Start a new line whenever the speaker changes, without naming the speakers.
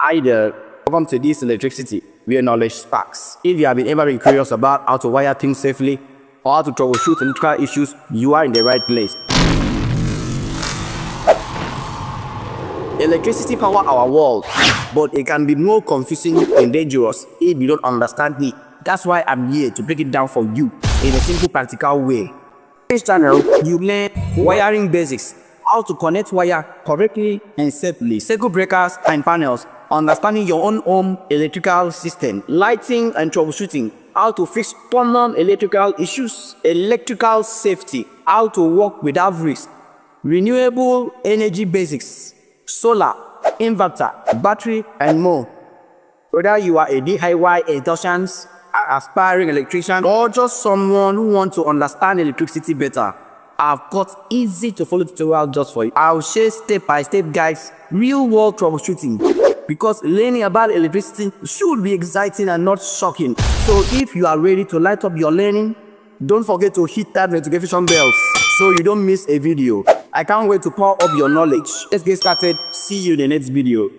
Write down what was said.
Hi there, welcome to this Electricity, where knowledge sparks. If you have been ever been curious about how to wire things safely or how to troubleshoot electrical issues, you are in the right place. Electricity powers our world, but it can be more confusing and dangerous if you don't understand it. That's why I'm here to break it down for you in a simple, practical way. In this channel, you learn wiring basics, how to connect wire correctly and safely, circuit breakers and panels, understanding your own home electrical system, lighting and troubleshooting, how to fix common electrical issues, electrical safety, how to work without risk, renewable energy basics, solar, inverter, battery, and more. Whether you are a DIY enthusiast, aspiring electrician, or just someone who wants to understand electricity better, I've got easy to follow tutorial just for you. I'll share step-by-step guides, real-world troubleshooting, because learning about electricity should be exciting and not shocking. So if you are ready to light up your learning, don't forget to hit that notification bell so you don't miss a video. I can't wait to pour up your knowledge. Let's get started. See you in the next video.